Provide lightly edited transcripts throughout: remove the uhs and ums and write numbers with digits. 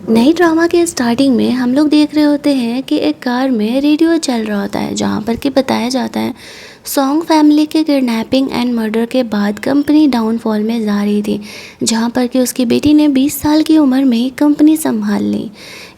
नई ड्रामा के स्टार्टिंग में हम लोग देख रहे होते हैं कि एक कार में रेडियो चल रहा होता है जहाँ पर कि बताया जाता है सॉन्ग फैमिली के किडनैपिंग एंड मर्डर के बाद कंपनी डाउनफॉल में जा रही थी। जहाँ पर कि उसकी बेटी ने 20 साल की उम्र में ही कंपनी संभाल ली।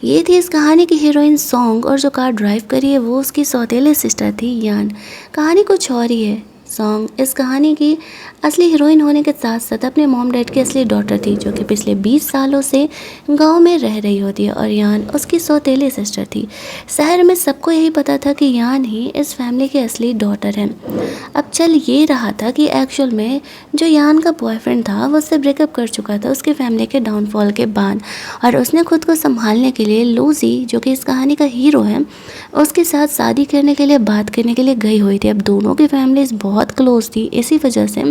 ये थी इस कहानी की हीरोइन सॉन्ग, और जो कार ड्राइव करी है वो उसकी सौतेली सिस्टर थी यान। कहानी कुछ और ही है। सॉन्ग इस कहानी की असली हीरोइन होने के साथ साथ अपने मॉम डैड की असली डॉटर थी, जो कि पिछले 20 सालों से गांव में रह रही होती है, और यान उसकी सौतेली सिस्टर थी। शहर में सबको यही पता था कि यान ही इस फैमिली की असली डॉटर है। अब चल ये रहा था कि एक्चुअल में जो यान का बॉयफ्रेंड था वो उससे ब्रेकअप कर चुका था उसकी फैमिली के डाउनफॉल के बाद, और उसने खुद को संभालने के लिए लूजी, जो कि इस कहानी का हीरो है, उसके साथ शादी करने के लिए बात करने के लिए गई हुई थी। अब दोनों की फैमिलीज बहुत क्लोज थी, इसी वजह से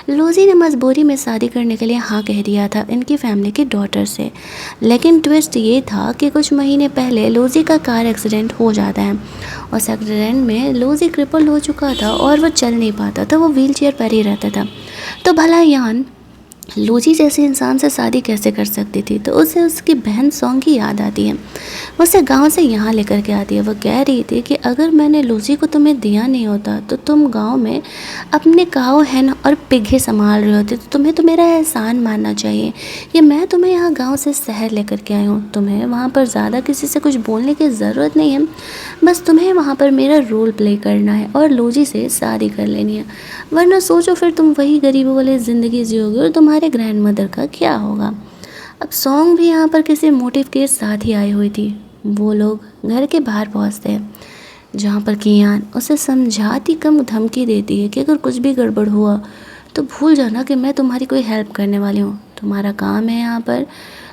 लूजी ने मजबूरी में शादी करने के लिए हाँ कह दिया था इनकी फैमिली की डॉटर से। लेकिन ट्विस्ट ये था कि कुछ महीने पहले लूजी का कार एक्सीडेंट हो जाता है। उस एक्सीडेंट में लूजी क्रिपल हो चुका था और वो चल नहीं पाता था, वो व्हील चेयर पर ही रहता था। तो भला यान लूजी जैसे इंसान से शादी कैसे कर सकती थी? तो उसे उसकी बहन सॉन्ग की याद आती है। वो उसे गांव से यहाँ लेकर के आती है। वो कह रही थी कि अगर मैंने लूजी को तुम्हें दिया नहीं होता तो तुम गांव में अपने काऊ हैन और पिग ही संभाल रहे होते, तो तुम्हें तो मेरा एहसान मानना चाहिए। ये मैं तुम्हें यहाँ गांव से शहर लेकर के आई हूँ, तुम्हें वहाँ पर ज़्यादा किसी से कुछ बोलने की ज़रूरत नहीं है, बस तुम्हें वहाँ पर मेरा रोल प्ले करना है और लूजी से शादी कर लेनी है, वरना सोचो फिर तुम वही गरीबों वाली ज़िंदगी जियोगे और तुम्हारे ग्रैंड मदर का क्या होगा। अब सॉन्ग भी यहाँ पर किसी मोटिव के साथ ही आई हुई थी। वो लोग घर के बाहर पहुँचते हैं जहाँ पर कियान उसे समझाती कम धमकी देती है कि अगर कुछ भी गड़बड़ हुआ तो भूल जाना कि मैं तुम्हारी कोई हेल्प करने वाली हूँ। तुम्हारा काम है यहाँ पर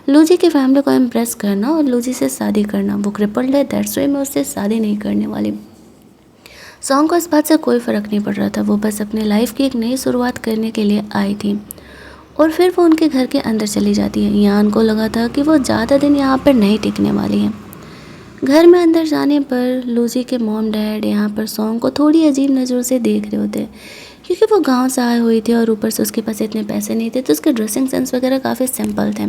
लूजी की फैमिली को इम्प्रेस करना और लूजी से शादी करना। वो क्रिपल्ड है, दैट्स व्हाई मैं उससे शादी नहीं करने वाली। सॉन्ग को इस बात से कोई फ़र्क नहीं पड़ रहा था। वो बस अपने लाइफ की एक नई शुरुआत करने के लिए आई थी। और फिर वो उनके घर के अंदर चली जाती है। यान को लगा था कि वो ज़्यादा दिन यहाँ पर नहीं टिकने वाली है। घर में अंदर जाने पर लूजी के मॉम डैड यहाँ पर सॉन्ग को थोड़ी अजीब नज़रों से देख रहे होते, क्योंकि वो गांव से आई हुई थी और ऊपर से उसके पास इतने पैसे नहीं थे, तो उसके ड्रेसिंग सेंस वगैरह काफ़ी सिंपल थे।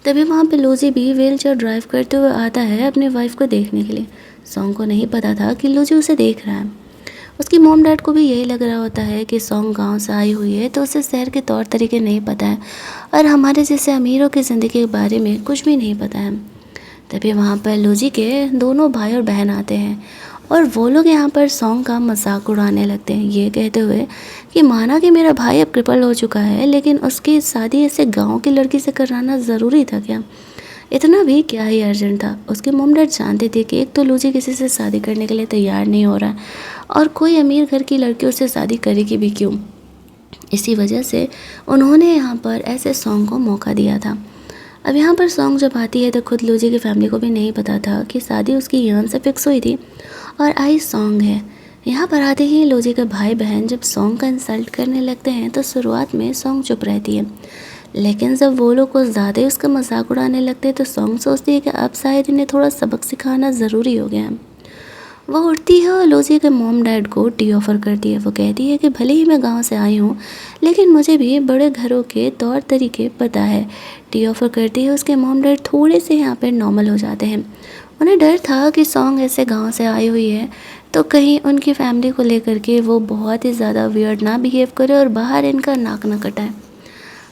तभी वहाँ पे लूजी भी व्हील चेयर ड्राइव करते हुए आता है अपनी वाइफ को देखने के लिए। सॉन्ग को नहीं पता था कि लूजी उसे देख रहा है। उसकी मॉम डैड को भी यही लग रहा होता है कि सॉन्ग गांव से आई हुई है, तो उसे शहर के तौर तरीके नहीं पता है और हमारे जैसे अमीरों की ज़िंदगी के बारे में कुछ भी नहीं पता है। तभी वहाँ पर लूजी के दोनों भाई और बहन आते हैं और वो लोग यहाँ पर सॉन्ग का मजाक उड़ाने लगते हैं, ये कहते हुए कि माना कि मेरा भाई अब क्रिपल हो चुका है, लेकिन उसकी शादी ऐसे गाँव की लड़की से कराना ज़रूरी था क्या? इतना भी क्या ही अर्जेंट था? उसके मॉम डैड जानते थे कि एक तो लूजी किसी से शादी करने के लिए तैयार नहीं हो रहा है और कोई अमीर घर की लड़की उससे शादी करेगी भी क्यों। इसी वजह से उन्होंने यहाँ पर ऐसे सॉन्ग को मौका दिया था। अब यहाँ पर सॉन्ग जब आती है तो खुद लूजी की फैमिली को भी नहीं पता था कि शादी उसकी यान से फिक्स हुई थी और आई सॉन्ग है। यहाँ पर आते ही लूजी के भाई बहन जब सॉन्ग का इंसल्ट करने लगते हैं तो शुरुआत में सॉन्ग चुप रहती है, लेकिन जब वो लोग कुछ ज़्यादा ही उसका मजाक उड़ाने लगते हैं तो सॉन्ग सोचती है कि अब शायद इन्हें थोड़ा सबक सिखाना ज़रूरी हो गया है। वो उठती है और लूसी के मॉम डैड को टी ऑफ़र करती है। वो कहती है कि भले ही मैं गांव से आई हूँ, लेकिन मुझे भी बड़े घरों के तौर तरीके पता है। टी ऑफ़र करती है। उसके मॉम डैड थोड़े से यहाँ पर नॉर्मल हो जाते हैं। उन्हें डर था कि सॉन्ग ऐसे गांव से आई हुई है तो कहीं उनकी फैमिली को लेकर के वो बहुत ही ज़्यादा वियर्ड ना बिहेव करे और बाहर इनका नाक ना कटाए।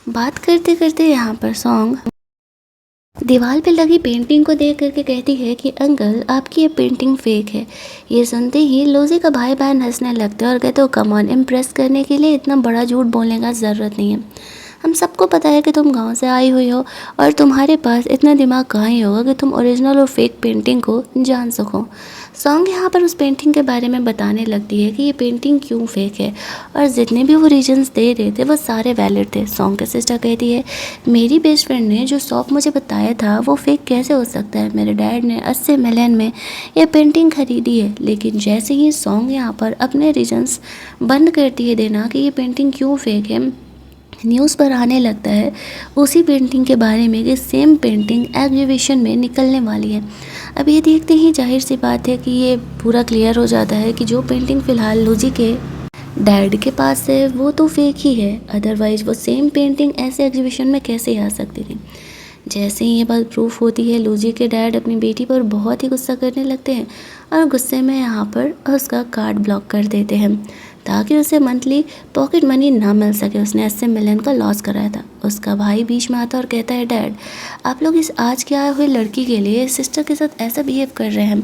बात करते करते यहाँ पर सॉन्ग दीवार पे लगी पेंटिंग को देख करके कहती है कि अंकल आपकी ये पेंटिंग फेक है। ये सुनते ही लूजी का भाई बहन हंसने लगते हैं और कहते हो कम ऑन, इम्प्रेस करने के लिए इतना बड़ा झूठ बोलने का ज़रूरत नहीं है। हम सबको पता है कि तुम गांव से आई हुई हो और तुम्हारे पास इतना दिमाग कहाँ ही होगा कि तुम ओरिजिनल और फेक पेंटिंग को जान सको। सॉन्ग यहाँ पर उस पेंटिंग के बारे में बताने लगती है कि ये पेंटिंग क्यों फेक है और जितने भी वो रीजंस दे रहे थे वो सारे वैलिड थे। सॉन्ग की सिस्टर कहती है मेरी बेस्ट फ्रेंड ने जो शॉप मुझे बताया था वो फेक कैसे हो सकता है। मेरे डैड ने 80 मिलियन में ये पेंटिंग खरीदी है। लेकिन जैसे ही सॉन्ग यहाँ पर अपने रीजंस बंद करती है देना कि ये पेंटिंग क्यों फेक है, न्यूज़ पर आने लगता है उसी पेंटिंग के बारे में कि सेम पेंटिंग एग्जीबिशन में निकलने वाली है। अब ये देखते ही जाहिर सी बात है कि ये पूरा क्लियर हो जाता है कि जो पेंटिंग फ़िलहाल लूजी के डैड के पास है वो तो फेक ही है, अदरवाइज़ वो सेम पेंटिंग ऐसे एग्जीबिशन में कैसे आ सकती थी। जैसे ही ये बात प्रूफ होती है, लूजी के डैड अपनी बेटी पर बहुत ही गुस्सा करने लगते हैं और गुस्से में यहाँ पर उसका कार्ड ब्लॉक कर देते हैं ताकि उसे मंथली पॉकेट मनी ना मिल सके। उसने 80 मिलियन का लॉस कराया था। उसका भाई बीच में आता और कहता है, डैड आप लोग इस आज के आए हुए लड़की के लिए सिस्टर के साथ ऐसा बिहेव कर रहे हैं।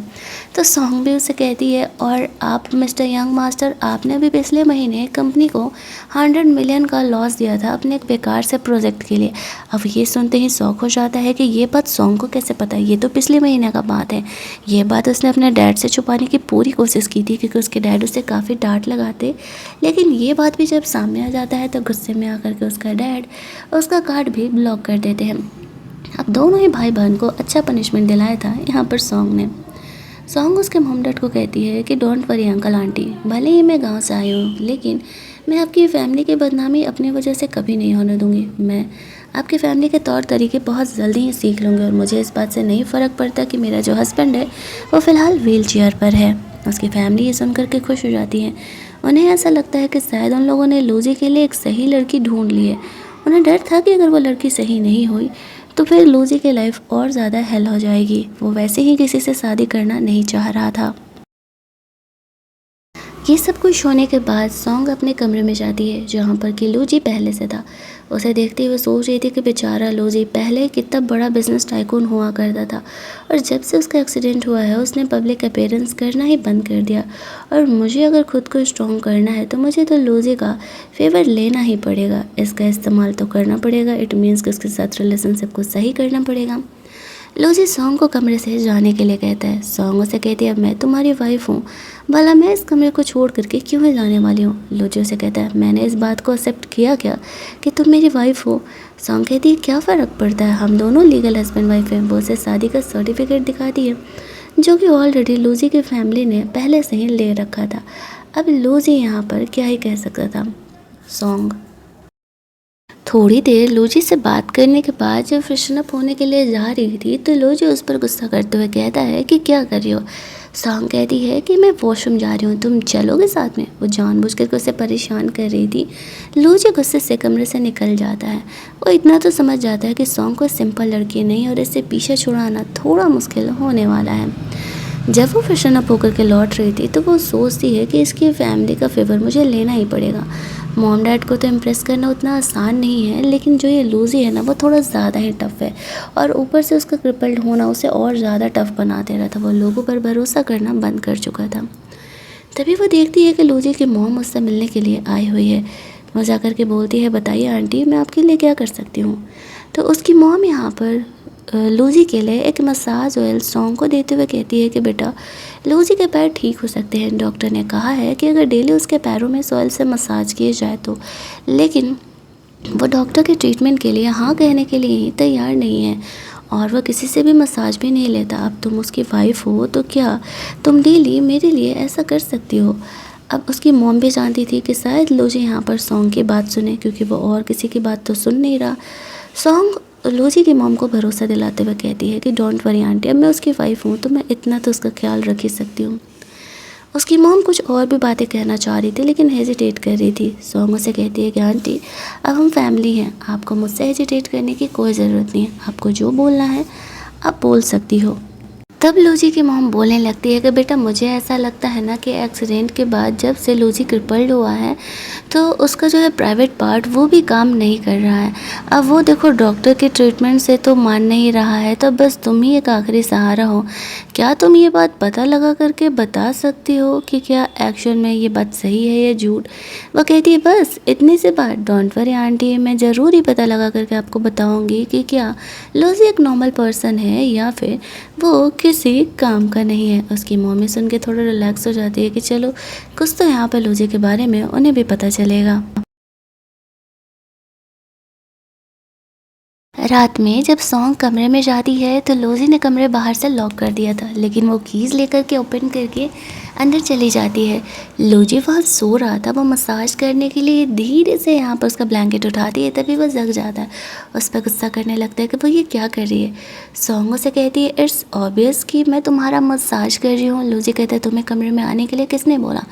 तो सॉन्ग भी उसे कहती है, और आप मिस्टर यंग मास्टर, आपने भी पिछले महीने कंपनी को 100 मिलियन का लॉस दिया था अपने एक बेकार से प्रोजेक्ट के लिए। अब ये सुनते ही शौक हो जाता है कि ये बात सॉन्ग को कैसे पता है, ये तो पिछले महीने का बात है। ये बात उसने अपने डैड से छुपाने की पूरी कोशिश की थी क्योंकि उसके डैड उसे काफ़ी डांट लगाते। लेकिन ये बात भी जब सामने आ जाता है तो गुस्से में आकर के उसका डैड उसका कार्ड भी ब्लॉक कर देते हैं। अब दोनों ही भाई बहन को अच्छा पनिशमेंट दिलाया था यहाँ पर सॉन्ग ने। सॉन्ग उसके मॉम डैड को कहती है कि डोंट वरी अंकल आंटी, भले ही मैं गांव से आई हूँ लेकिन मैं आपकी फैमिली की बदनामी अपनी वजह से कभी नहीं होने दूंगी। मैं आपकी फैमिली के तौर तरीके बहुत जल्दी ही सीख लूँगी और मुझे इस बात से नहीं फ़र्क पड़ता कि मेरा जो हस्बैंड है वो फ़िलहाल व्हील चेयर पर है। उसकी फैमिली ये सुनकर के खुश हो जाती है। उन्हें ऐसा लगता है कि शायद उन लोगों ने लूजी के लिए एक सही लड़की ढूंढ ली है। उन्हें डर था कि अगर वो लड़की सही नहीं हुई तो फिर लूजी की लाइफ और ज़्यादा हेल हो जाएगी। वो वैसे ही किसी से शादी करना नहीं चाह रहा था। ये सब कुछ होने के बाद सॉन्ग अपने कमरे में जाती है जहाँ पर कि लूजी पहले से था। उसे देखते हुए सोच रही थी कि बेचारा लूजी पहले कितना बड़ा बिजनेस टाइकून हुआ करता था और जब से उसका एक्सीडेंट हुआ है उसने पब्लिक अपीयरेंस करना ही बंद कर दिया। और मुझे अगर खुद को स्ट्रॉन्ग करना है तो मुझे तो लूजी का फेवर लेना ही पड़ेगा, इसका इस्तेमाल तो करना पड़ेगा। इट मीन्स कि उसके साथ रिलेशनशिप को सही करना पड़ेगा। लूजी सॉन्ग को कमरे से जाने के लिए कहता है। सॉन्ग उसे कहती है, मैं तुम्हारी वाइफ हूँ, भला मैं इस कमरे को छोड़ करके क्यों ही जाने वाली हूँ। लूजी उसे कहता है, मैंने इस बात को एक्सेप्ट किया क्या कि तुम मेरी वाइफ हो। सॉन्ग कहती है, क्या फ़र्क पड़ता है, हम दोनों लीगल हस्बैंड वाइफ हैं। वो उसे शादी का सर्टिफिकेट दिखाती है जो कि ऑलरेडी लूजी की फैमिली ने पहले से ही ले रखा था। अब लूजी यहाँ पर क्या ही कह सकता था। सॉन्ग थोड़ी देर लूजी से बात करने के बाद जब फ्रेशन अप होने के लिए जा रही थी तो लूजी उस पर गुस्सा करते हुए कहता है कि क्या कर रही हो। सॉन्ग कहती है कि मैं वॉशरूम जा रही हूँ, तुम चलोगे साथ में। वो जानबूझकर उसे परेशान कर रही थी। लूजी गुस्से से कमरे से निकल जाता है। वो इतना तो समझ जाता है कि सॉन्ग को सिंपल लड़की नहीं और इससे पीछे छुड़ाना थोड़ा मुश्किल होने वाला है। जब वो फ्रेशन अप होकर के लौट रही थी तो वो सोचती है कि इसकी फैमिली का फेवर मुझे लेना ही पड़ेगा। मॉम डैड को तो इम्प्रेस करना उतना आसान नहीं है, लेकिन जो ये लूजी है ना वो थोड़ा ज़्यादा ही टफ़ है और ऊपर से उसका क्रिपल्ड होना उसे और ज़्यादा टफ़ बना दे रहा था। वो लोगों पर भरोसा करना बंद कर चुका था। तभी वो देखती है कि लूजी की मॉम उससे मिलने के लिए आई हुई है। वो जाकर के बोलती है, बताइए आंटी मैं आपके लिए क्या कर सकती हूँ। तो उसकी मॉम यहाँ पर लूजी के लिए एक मसाज ऑयल सॉन्ग को देते हुए कहती है कि बेटा लूजी के पैर ठीक हो सकते हैं। डॉक्टर ने कहा है कि अगर डेली उसके पैरों में ऑयल से मसाज किए जाए तो, लेकिन वो डॉक्टर के ट्रीटमेंट के लिए हाँ कहने के लिए ही तैयार नहीं है और वह किसी से भी मसाज भी नहीं लेता। अब तुम उसकी वाइफ हो तो क्या तुम डेली मेरे लिए ऐसा कर सकती हो। अब उसकी मॉम भी जानती थी कि शायद लूजी यहाँ पर सॉन्ग की बात सुने क्योंकि वो और किसी की बात तो सुन नहीं रहा। सॉन्ग लूजी की मॉम को भरोसा दिलाते हुए कहती है कि डोंट वरी आंटी, अब मैं उसकी वाइफ हूँ तो मैं इतना तो उसका ख्याल रख ही सकती हूँ। उसकी मॉम कुछ और भी बातें कहना चाह रही थी लेकिन हेजिटेट कर रही थी। सॉन्ग उसे कहती है कि आंटी अब हम फैमिली हैं, आपको मुझसे हेजिटेट करने की कोई ज़रूरत नहीं है, आपको जो बोलना है आप बोल सकती हो। तब लूजी की मॉम बोलने लगती है कि बेटा मुझे ऐसा लगता है ना कि एक्सीडेंट के बाद जब से लूजी क्रिपल्ड हुआ है तो उसका जो है प्राइवेट पार्ट वो भी काम नहीं कर रहा है। अब वो देखो डॉक्टर के ट्रीटमेंट से तो मान नहीं रहा है, तो बस तुम ही एक आखिरी सहारा हो। क्या तुम ये बात पता लगा करके बता सकती हो कि क्या एक्शन में ये बात सही है या झूठ। वो कहती है बस इतनी सी बात, डोंट वरी आंटी, मैं ज़रूर ही पता लगा करके आपको बताऊँगी कि क्या लूजी एक नॉर्मल पर्सन है या फिर वो किसी काम का नहीं है। उसकी मम्मी सुन के थोड़ा रिलैक्स हो जाती है कि चलो कुछ तो यहाँ पर लूजी के बारे में उन्हें भी पता चलेगा। रात में जब सॉन्ग कमरे में जाती है तो लूजी ने कमरे बाहर से लॉक कर दिया था, लेकिन वो कीज़ लेकर के ओपन करके अंदर चली जाती है। लूजी वहाँ सो रहा था, वो मसाज करने के लिए धीरे से यहाँ पर उसका ब्लैंकेट उठाती है, तभी वो जग जाता है। उस पर गुस्सा करने लगता है कि वो ये क्या कर रही है। सॉन्ग उसे कहती है इट्स ऑब्वियस कि मैं तुम्हारा मसाज कर रही हूँ। लूजी कहता है तुम्हें कमरे में आने के लिए किसने बोला।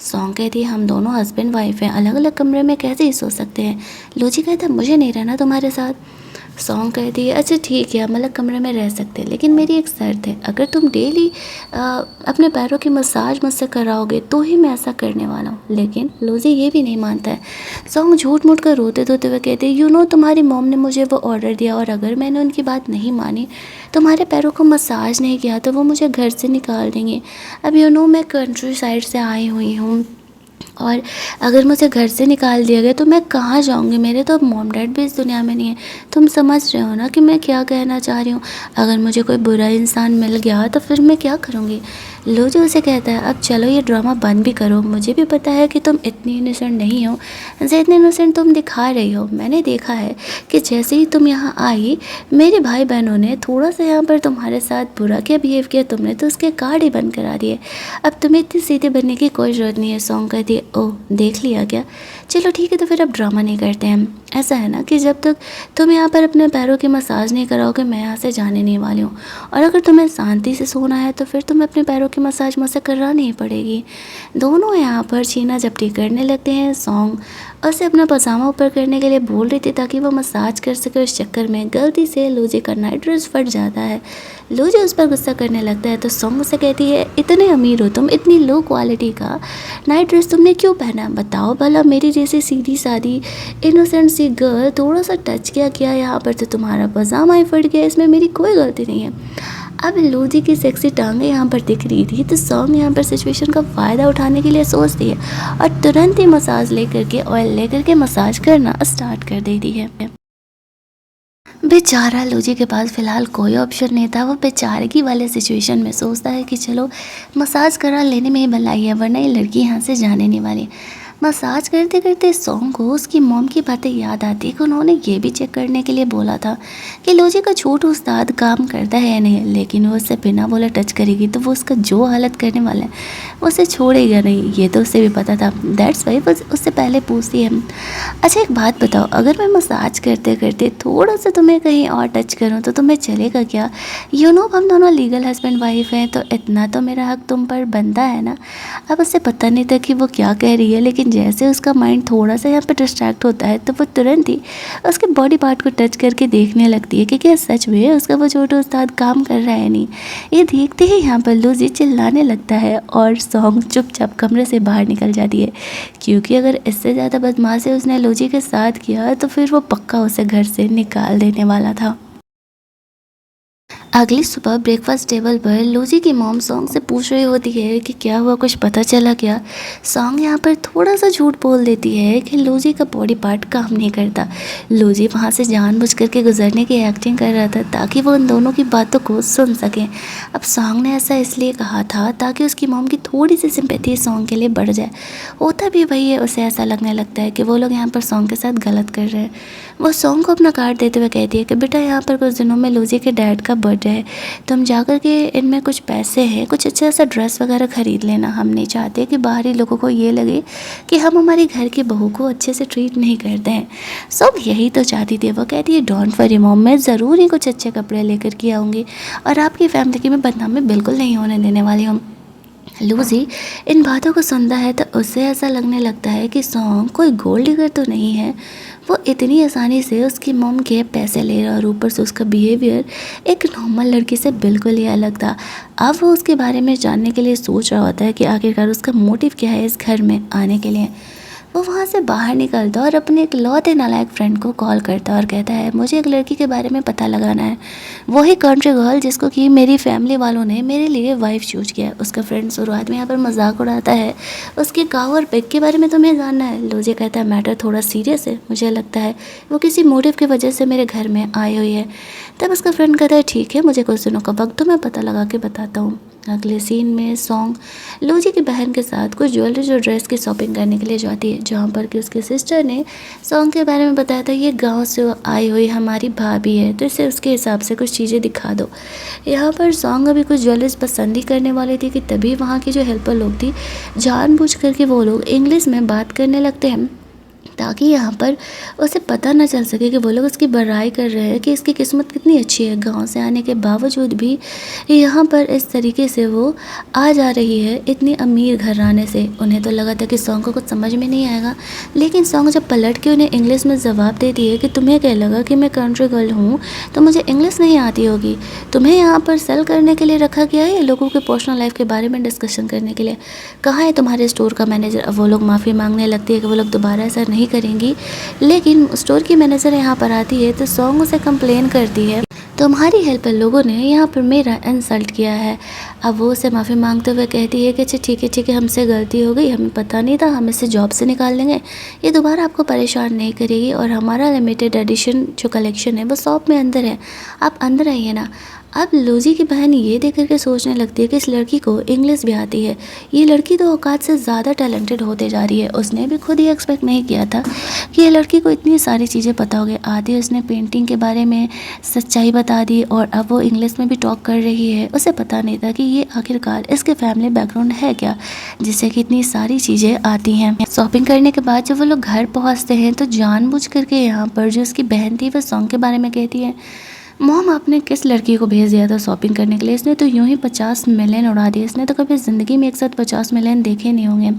सॉन्ग कहती है हम दोनों हस्बैंड वाइफ हैं, अलग अलग कमरे में कैसे ही सो सकते हैं। लूजी कहता है मुझे नहीं रहना तुम्हारे साथ। सॉन्ग कहती है अच्छा ठीक है, हम अलग कमरे में रह सकते हैं, लेकिन मेरी एक शर्त है, अगर तुम डेली अपने पैरों की मसाज मुझसे कराओगे तो ही मैं ऐसा करने वाला हूँ। लेकिन लूजी ये भी नहीं मानता है। सॉन्ग झूठ मूठ कर रोते धोते हुए कहते हैं तुम्हारी मॉम ने मुझे वो ऑर्डर दिया और अगर मैंने उनकी बात नहीं मानी, तुम्हारे पैरों को मसाज नहीं किया तो वो मुझे घर से निकाल देंगे। अब मैं कंट्री साइड से आई हुई हूँ और अगर मुझे घर से निकाल दिया गया तो मैं कहाँ जाऊँगी, मेरे तो अब मॉम डैड भी इस दुनिया में नहीं है। तुम समझ रहे हो ना कि मैं क्या कहना चाह रही हूँ। अगर मुझे कोई बुरा इंसान मिल गया तो फिर मैं क्या करूँगी। लोजो उसे कहता है अब चलो ये ड्रामा बंद भी करो, मुझे भी पता है कि तुम इतनी इनोसेंट नहीं हो जितनी इनोसेंट तुम दिखा रही हो। मैंने देखा है कि जैसे ही तुम यहाँ आई मेरे भाई बहनों ने थोड़ा सा यहाँ पर तुम्हारे साथ बुरा क्या बिहेव किया तुमने तो उसके कार्ड ही बंद करा दिए। अब तुम्हें इतनी सीधे बनने की कोई ज़रूरत नहीं है। सॉन्ग कहती है ओह देख लिया क्या, चलो ठीक है तो फिर अब ड्रामा नहीं करते हैं। ऐसा है ना कि जब तक तुम यहाँ पर अपने पैरों की मसाज नहीं कराओगे मैं यहाँ से जाने नहीं वाली हूँ, और अगर तुम्हें शांति से सोना है तो फिर तुम्हें अपने पैरों की मसाज मुझसे करानी ही पड़ेगी। दोनों यहाँ पर छीना झपटी करने लगते हैं। सॉन्ग उसे अपना पजामा ऊपर करने के लिए बोल रही थी ताकि वो मसाज कर सके, उस चक्कर में गलती से लूजी का नाइट ड्रेस फट जाता है। लूजी उस पर गुस्सा करने लगता है तो सॉन्ग उसे कहती है इतने अमीर हो तुम, इतनी लो क्वालिटी का नाइट ड्रेस तुमने क्यों पहना, बताओ भला मेरी जैसी सीधी सादी इनोसेंट सी गर्ल थोड़ा सा टच किया यहाँ पर तो तुम्हारा पजामा ही फट गया, इसमें मेरी कोई गलती नहीं है। अब लूजी की सेक्सी टांगें यहाँ पर दिख रही थी तो सॉन्ग यहाँ पर सिचुएशन का फ़ायदा उठाने के लिए सोचती है और तुरंत ही मसाज लेकर के ऑयल लेकर के मसाज करना स्टार्ट कर देती है। बेचारा लूजी के पास फ़िलहाल कोई ऑप्शन नहीं था। वो बेचारगी वाले सिचुएशन में सोचता है कि चलो मसाज करा लेने में ही भलाई है वरना ये लड़की यहाँ से जाने नहीं वाली। मसाज करते करते सॉन्ग को उसकी मॉम की बातें याद आती कि उन्होंने ये भी चेक करने के लिए बोला था कि लूजी का छोटू उस्ताद काम करता है या नहीं, लेकिन वो उससे बिना बोले टच करेगी तो वो उसका जो हालत करने वाला है वो उसे छोड़ेगा नहीं, ये तो उसे भी पता था। दैट्स वाई वो उससे पहले पूछती है अच्छा एक बात बताओ, अगर मैं मसाज करते करते थोड़ा सा तुम्हें कहीं और टच करूँ तो तुम्हें चलेगा क्या। हम दोनों लीगल हस्बैंड वाइफ हैं तो इतना तो मेरा हक तुम पर बनता है ना। अब उसे पता नहीं था कि वो क्या कह रही है, लेकिन जैसे उसका माइंड थोड़ा सा यहाँ पर डिस्ट्रैक्ट होता है तो वो तुरंत ही उसके बॉडी पार्ट को टच करके देखने लगती है कि क्या सच में उसका वो छोटा उस्ताद काम कर रहा है नहीं। ये देखते ही यहाँ पर लूजी चिल्लाने लगता है और सॉन्ग चुपचाप कमरे से बाहर निकल जाती है, क्योंकि अगर इससे ज़्यादा बदमाशी उसने लूजी के साथ किया तो फिर वो पक्का उसे घर से निकाल देने वाला था। अगली सुबह ब्रेकफास्ट टेबल पर लूजी की मॉम सॉन्ग से पूछ रही होती है कि क्या हुआ, कुछ पता चला क्या। सॉन्ग यहाँ पर थोड़ा सा झूठ बोल देती है कि लूजी का बॉडी पार्ट काम नहीं करता। लूजी वहाँ से जानबूझ करके गुजरने की एक्टिंग कर रहा था ताकि वो उन दोनों की बातों को सुन सकें। अब सॉन्ग ने ऐसा इसलिए कहा था ताकि उसकी मॉम की थोड़ी सी सिंपैथी सॉन्ग के लिए बढ़ जाए। होता भी वही है, उसे ऐसा लगने लगता है कि वो लोग यहाँ पर सॉन्ग के साथ गलत कर रहे हैं। वो सॉन्ग को अपना कार्ड देते हुए कहती है कि बेटा यहाँ पर कुछ दिनों में लूजी के डैड का बर्थडे है, तुम जाकर के इनमें कुछ पैसे हैं, कुछ अच्छा सा ड्रेस वगैरह ख़रीद लेना। हम नहीं चाहते कि बाहरी लोगों को ये लगे कि हम हमारे घर की बहू को अच्छे से ट्रीट नहीं करते हैं। सब यही तो चाहती थी। वो कहती है डोंट वरी मॉम, मैं ज़रूर ही कुछ अच्छे कपड़े लेकर के आऊँगी और आपकी फैमिली की मैं बदनामी बिल्कुल नहीं होने देने वाली हूँ। लूजी इन बातों को सुनता है तो उसे ऐसा लगने लगता है कि सॉन्ग कोई गोल्ड डिगर तो नहीं है। वो इतनी आसानी से उसकी मॉम के पैसे ले रहा और ऊपर से उसका बिहेवियर एक नॉर्मल लड़की से बिल्कुल ही अलग था। अब वो उसके बारे में जानने के लिए सोच रहा होता है कि आखिरकार उसका मोटिव क्या है इस घर में आने के लिए। वो वहाँ से बाहर निकलता और अपने एक लौते नालायक फ्रेंड को कॉल करता और कहता है मुझे एक लड़की के बारे में पता लगाना है, वही कंट्री गर्ल जिसको कि मेरी फैमिली वालों ने मेरे लिए वाइफ चूज किया है। उसका फ्रेंड शुरुआत में यहाँ पर मजाक उड़ाता है, उसके काव और पेग के बारे में तुम्हें जानना है। लूजी कहता है मैटर थोड़ा सीरियस है, मुझे लगता है वो किसी मोटिव की वजह से मेरे घर में आई हुई है। तब उसका फ्रेंड कहता है ठीक है, मुझे कुछ दिनों का वक्त तो मैं पता लगा के बताता हूँ। अगले सीन में सॉन्ग लूजी की बहन के साथ कुछ ज्वेलरी और ड्रेस की शॉपिंग करने के लिए जाती है, जहाँ पर कि उसके सिस्टर ने सॉन्ग के बारे में बताया था ये गांव से आई हुई हमारी भाभी है, तो इसे उसके हिसाब से कुछ चीज़ें दिखा दो। यहाँ पर सॉन्ग अभी कुछ ज्वेलरीज पसंद ही करने वाली थी कि तभी वहाँ की जो हेल्पर लोग थी जानबूझ करके वो लोग इंग्लिश में बात करने लगते हैं ताकि यहाँ पर उसे पता ना चल सके कि वो लोग उसकी बड़ाई कर रहे हैं कि इसकी किस्मत कितनी अच्छी है। गाँव से आने के बावजूद भी यहाँ पर इस तरीके से वो आ जा रही है इतनी अमीर घराने से। उन्हें तो लगा था कि सॉन्ग को कुछ समझ में नहीं आएगा, लेकिन सॉन्ग जब पलट के उन्हें इंग्लिश में जवाब देती है कि तुम्हें क्या लगा कि मैं कंट्री गर्ल हूँ तो मुझे इंग्लिश नहीं आती होगी, तुम्हें यहाँ पर सेल करने के लिए रखा गया है, लोगों के पर्सनल लाइफ के बारे में डिस्कशन करने के लिए। कहाँ है तुम्हारे स्टोर का मैनेजर? अब वो लोग माफ़ी मांगने लगती है कि वो लोग दोबारा ऐसा नहीं करेंगी, लेकिन स्टोर की मैनेजर यहाँ पर आती है तो सॉन्ग उसे कंप्लेन करती है तुम्हारी हेल्पर लोगों ने यहाँ पर मेरा इंसल्ट किया है। अब वो उसे माफ़ी मांगते हुए कहती है कि अच्छा ठीक है, हमसे गलती हो गई, हमें पता नहीं था, हम इसे जॉब से निकाल देंगे, ये दोबारा आपको परेशान नहीं करेगी और हमारा लिमिटेड एडिशन जो कलेक्शन है वो शॉप में अंदर है, आप अंदर आइए ना। अब लोजी की बहन ये देख करके सोचने लगती है कि इस लड़की को इंग्लिश भी आती है, ये लड़की तो औकात से ज़्यादा टैलेंटेड होते जा रही है। उसने भी खुद ही एक्सपेक्ट नहीं किया था कि ये लड़की को इतनी सारी चीज़ें पता होगी। आधी उसने पेंटिंग के बारे में सच्चाई बता दी और अब वो इंग्लिश में भी टॉक कर रही है। उसे पता नहीं था कि ये आखिरकार इसके फैमिली बैकग्राउंड है क्या, जिससे कि इतनी सारी चीज़ें आती हैं। शॉपिंग करने के बाद जब वो लोग घर पहुँचते हैं तो जानबूझ करके यहाँ पर जो उसकी बहन थी वो सॉन्ग के बारे में कहती है, मॉम आपने किस लड़की को भेज दिया था शॉपिंग करने के लिए, इसने तो यूं ही 50 मिलियन उड़ा दिए, इसने तो कभी ज़िंदगी में एक साथ 50 मिलियन देखे नहीं होंगे।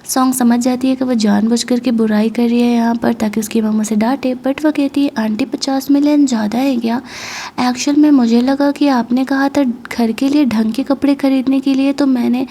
सॉन्ग समझ जाती है कि वो जानबूझ करके बुराई कर रही है यहाँ पर ताकि उसकी मम्मा से डांटे, बट वो कहती है आंटी 50 मिलियन ज़्यादा है क्या? एक्चुअल में मुझे लगा कि आपने कहा था घर के लिए ढंग के कपड़े खरीदने के लिए, तो मैंने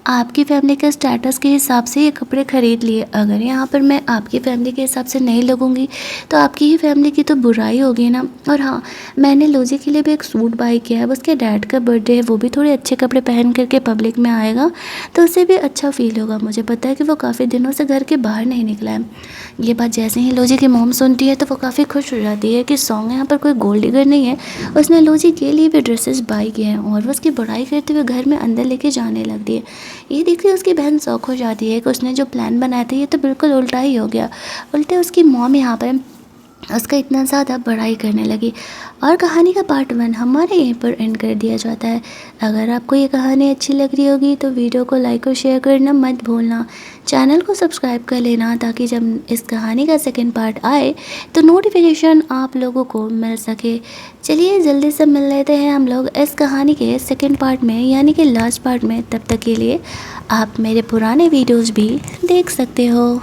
आपकी फैमिली के स्टेटस के हिसाब से ये कपड़े खरीद लिए। अगर यहाँ पर मैं आपकी फैमिली के हिसाब से नहीं लगूँगी तो आपकी ही फैमिली की तो बुराई होगी ना। और हाँ, मैंने लोजी के लिए भी एक सूट बाई किया है, उसके डैड का बर्थडे है, वो भी थोड़े अच्छे कपड़े पहन करके पब्लिक में आएगा तो उसे भी अच्छा फील होगा। मुझे पता है कि वो काफ़ी दिनों से घर के बाहर नहीं निकला है। ये बात जैसे ही लोजी की मॉम सुनती है तो वो काफ़ी खुश हो जाती है कि सॉन्ग यहाँ पर कोई गोल्ड डिगर नहीं है, उसने लोजी के लिए भी ड्रेसेस बाई किए हैं और वो उसकी बड़ाई करते हुए घर में अंदर लेके जाने लगती है। ये देखते ही उसकी बहन शौक हो जाती है कि उसने जो प्लान बनाया था ये तो बिल्कुल उल्टा ही हो गया। उल्टे उसकी मॉम यहाँ पर उसका इतना ज़्यादा बड़ाई करने लगी। और कहानी का पार्ट 1 हमारे यहीं पर एंड कर दिया जाता है। अगर आपको ये कहानी अच्छी लग रही होगी तो वीडियो को लाइक और शेयर करना मत भूलना, चैनल को सब्सक्राइब कर लेना ताकि जब इस कहानी का सेकंड पार्ट आए तो नोटिफिकेशन आप लोगों को मिल सके। चलिए जल्दी से मिल लेते हैं हम लोग इस कहानी के सेकंड पार्ट में, यानी कि लास्ट पार्ट में। तब तक के लिए आप मेरे पुराने वीडियोज़ भी देख सकते हो।